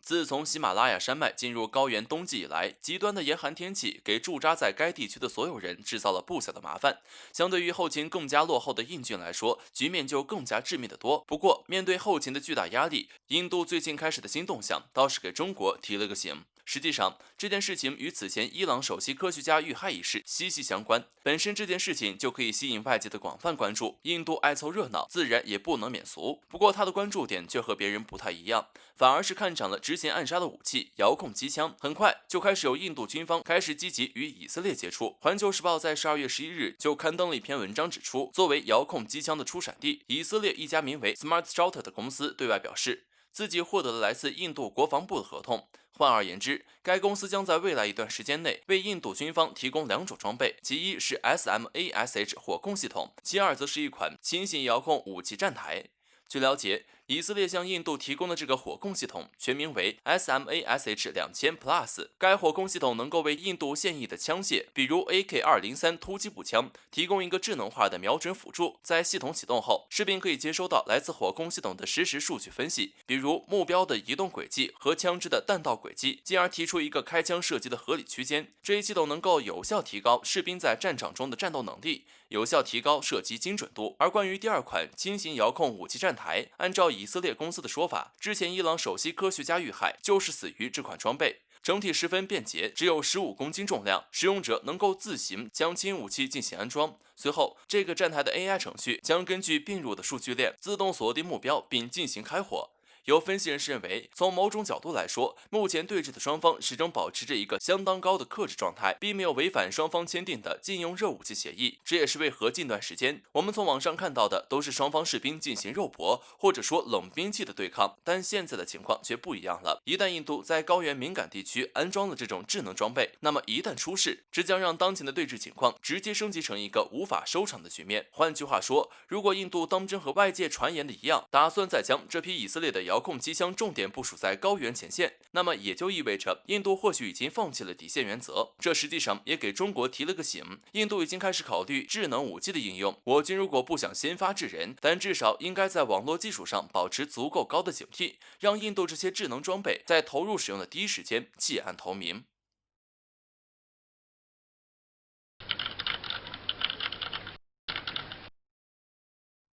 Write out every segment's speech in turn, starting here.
自从喜马拉雅山脉进入高原冬季以来，极端的严寒天气给驻扎在该地区的所有人制造了不小的麻烦。相对于后勤更加落后的印军来说，局面就更加致命得多。不过，面对后勤的巨大压力，印度最近开始的新动向倒是给中国提了个醒。实际上，这件事情与此前伊朗首席科学家遇害一事息息相关。本身这件事情就可以吸引外界的广泛关注，印度爱凑热闹，自然也不能免俗。不过，他的关注点却和别人不太一样，反而是看上了之前暗杀的武器——遥控机枪。很快就开始有印度军方开始积极与以色列接触。环球时报在12月11日就刊登了一篇文章，指出，作为遥控机枪的出产地，以色列一家名为 Smart Shooter 的公司对外表示，自己获得了来自印度国防部的合同。换而言之，该公司将在未来一段时间内为印度军方提供2种装备，其一是 SMASH 火控系统，其二则是一款轻型遥控武器站台。据了解，以色列向印度提供的这个火控系统全名为 SMASH2000 Plus， 该火控系统能够为印度现役的枪械，比如 AK203 突击步枪，提供一个智能化的瞄准辅助。在系统启动后，士兵可以接收到来自火控系统的实时数据分析，比如目标的移动轨迹和枪支的弹道轨迹，进而提出一个开枪射击的合理区间。这一系统能够有效提高士兵在战场中的战斗能力，有效提高射击精准度。而关于第二款轻型遥控武器站台，按照以色列公司的说法，之前伊朗首席科学家遇害就是死于这款装备。整体十分便捷，只有15公斤重量，使用者能够自行将轻武器进行安装。随后，这个站台的 AI 程序将根据并入的数据链自动锁定目标并进行开火。有分析人士认为，从某种角度来说，目前对峙的双方始终保持着一个相当高的克制状态，并没有违反双方签订的禁用热武器协议。这也是为何近段时间我们从网上看到的都是双方士兵进行肉搏或者说冷兵器的对抗，但现在的情况却不一样了。一旦印度在高原敏感地区安装了这种智能装备，那么一旦出事，这将让当前的对峙情况直接升级成一个无法收场的局面。换句话说，如果印度当真和外界传言的一样，打算再将这批以色列的遥控机枪重点部署在高原前线，那么也就意味着印度或许已经放弃了底线原则。这实际上也给中国提了个醒，印度已经开始考虑智能武器的应用。我军如果不想先发制人，但至少应该在网络技术上保持足够高的警惕，让印度这些智能装备在投入使用的第一时间弃暗投明。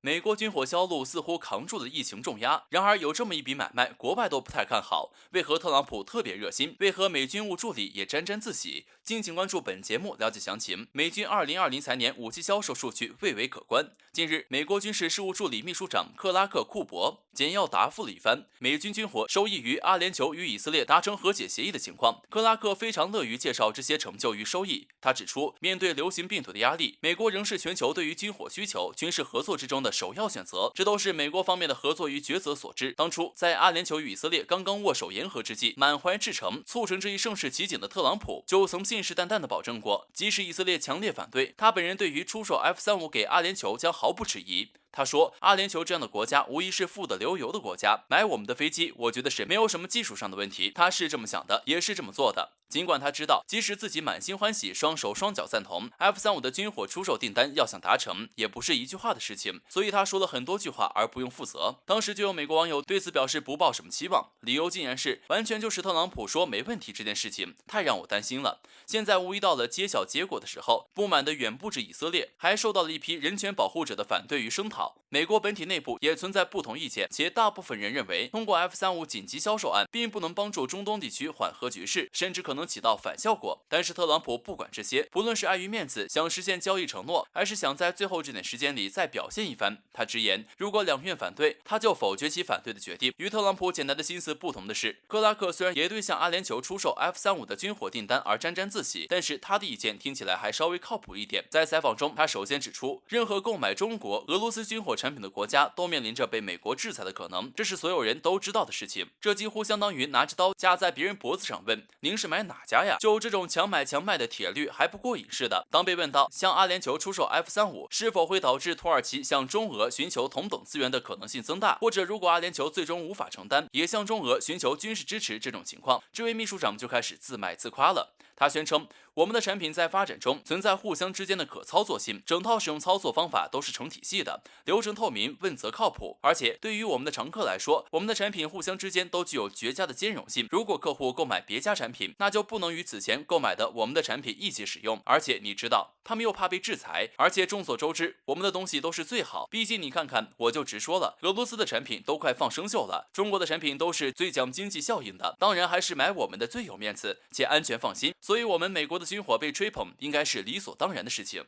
美国军火销路似乎扛住了疫情重压，然而有这么一笔买卖，国外都不太看好。为何特朗普特别热心？为何美军务助理也沾沾自喜？敬请关注本节目了解详情。美军2020财年武器销售数据蔚为可观。近日，美国军事事务助理秘书长克拉克·库珀简要答复了一番美军军火受益于阿联酋与以色列达成和解协议的情况。克拉克非常乐于介绍这些成就与收益。他指出，面对流行病毒的压力，美国仍是全球对于军火需求、军事合作之中的首要选择，这都是美国方面的合作与抉择所致。当初在阿联酋与以色列刚刚握手言和之际，满怀赤诚促成这一盛世奇景的特朗普就曾信誓旦旦地保证过，即使以色列强烈反对，他本人对于出售 F-35给阿联酋将毫不迟疑。他说，阿联酋这样的国家无疑是富得流油的国家，买我们的飞机，我觉得是没有什么技术上的问题。他是这么想的，也是这么做的。尽管他知道，即使自己满心欢喜、双手双脚赞同 F-35的军火出售订单，要想达成，也不是一句话的事情。所以他说了很多句话而不用负责。当时就有美国网友对此表示不抱什么期望，理由竟然是完全就是特朗普说没问题这件事情太让我担心了。现在无疑到了揭晓结果的时候，不满的远不止以色列，还受到了一批人权保护者的反对与声讨。美国本体内部也存在不同意见，且大部分人认为，通过 F-35紧急销售案并不能帮助中东地区缓和局势，甚至可能起到反效果。但是特朗普不管这些，不论是碍于面子想实现交易承诺，还是想在最后这点时间里再表现一番，他直言，如果两院反对，他就否决其反对的决定。与特朗普简单的心思不同的是，克拉克虽然也对向阿联酋出售 F-35的军火订单而沾沾自喜，但是他的意见听起来还稍微靠谱一点。在采访中，他首先指出，任何购买中国、俄罗斯军火产品的国家都面临着被美国制裁的可能，这是所有人都知道的事情。这几乎相当于拿着刀架在别人脖子上问：“您是买哪家呀？”就这种强买强卖的铁律还不过瘾似的。当被问到向阿联酋出售 F-35是否会导致土耳其向中俄寻求同等资源的可能性增大，或者如果阿联酋最终无法承担，也向中俄寻求军事支持这种情况，这位秘书长就开始自卖自夸了。他宣称，我们的产品在发展中存在互相之间的可操作性，整套使用操作方法都是成体系的，流程透明，问责靠谱。而且对于我们的常客来说，我们的产品互相之间都具有绝佳的兼容性。如果客户购买别家产品，那就不能与此前购买的我们的产品一起使用。而且你知道，他们又怕被制裁，而且众所周知，我们的东西都是最好。毕竟你看看，我就直说了，俄罗斯的产品都快放生锈了，中国的产品都是最讲经济效应的，当然还是买我们的最有面子，且安全放心。所以我们美国的军火被吹捧，应该是理所当然的事情。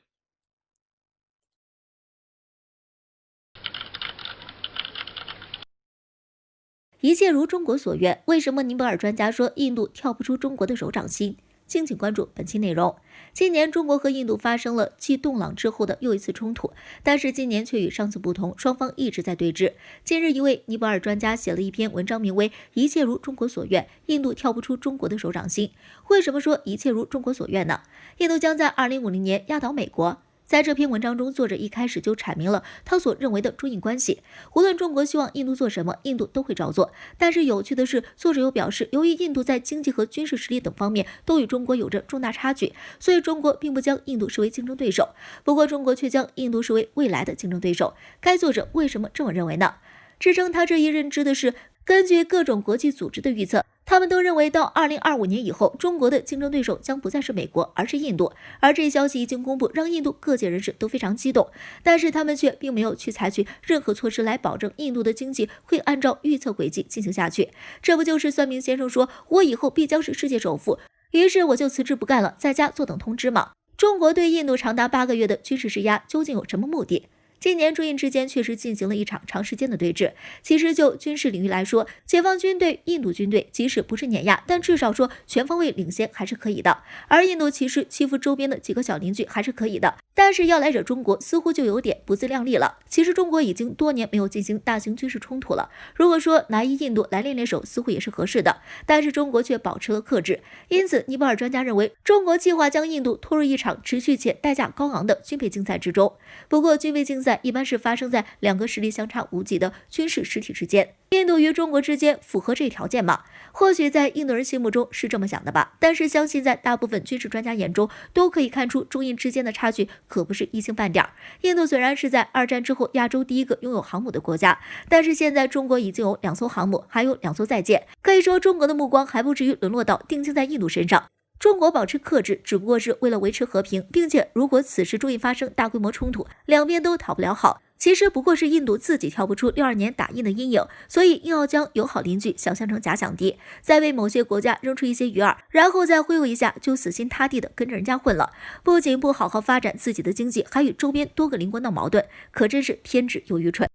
一切如中国所愿，为什么尼泊尔专家说印度跳不出中国的手掌心？敬请关注本期内容。今年中国和印度发生了继洞朗之后的又一次冲突，但是今年却与上次不同，双方一直在对峙。近日，一位尼泊尔专家写了一篇文章，名为《一切如中国所愿，印度跳不出中国的手掌心》。为什么说一切如中国所愿呢？印度将在2050年压倒美国。在这篇文章中，作者一开始就阐明了他所认为的中印关系。无论中国希望印度做什么，印度都会照做。但是有趣的是，作者又表示，由于印度在经济和军事实力等方面都与中国有着重大差距，所以中国并不将印度视为竞争对手。不过，中国却将印度视为未来的竞争对手。该作者为什么这么认为呢？支撑他这一认知的是，根据各种国际组织的预测，他们都认为到2025年以后，中国的竞争对手将不再是美国，而是印度。而这一消息一经公布，让印度各界人士都非常激动，但是他们却并没有去采取任何措施来保证印度的经济会按照预测轨迹进行下去。这不就是算命先生说我以后必将是世界首富，于是我就辞职不干了，在家坐等通知吗？中国对印度长达8个月的军事施压究竟有什么目的？今年中印之间确实进行了一场长时间的对峙。其实就军事领域来说，解放军对印度军队即使不是碾压，但至少说全方位领先还是可以的。而印度其实欺负周边的几个小邻居还是可以的，但是要来惹中国，似乎就有点不自量力了。其实中国已经多年没有进行大型军事冲突了，如果说拿一印度来练练手，似乎也是合适的。但是中国却保持了克制，因此尼泊尔专家认为，中国计划将印度拖入一场持续且代价高昂的军备竞赛之中。不过军备竞赛一般是发生在两个实力相差无几的军事实体之间。印度与中国之间符合这一条件吗？或许在印度人心目中是这么想的吧，但是相信在大部分军事专家眼中都可以看出，中印之间的差距可不是一星半点。印度虽然是在2战之后亚洲第一个拥有航母的国家，但是现在中国已经有2艘航母，还有2艘在建，可以说中国的目光还不至于沦落到定睛在印度身上。中国保持克制，只不过是为了维持和平，并且如果此时中印发生大规模冲突，两边都讨不了好。其实不过是印度自己跳不出62年打印的阴影，所以硬要将友好邻居想象成假想敌，再为某些国家扔出一些鱼饵，然后再挥舞一下就死心塌地的跟着人家混了。不仅不好好发展自己的经济，还与周边多个邻国闹矛盾，可真是偏执又愚蠢。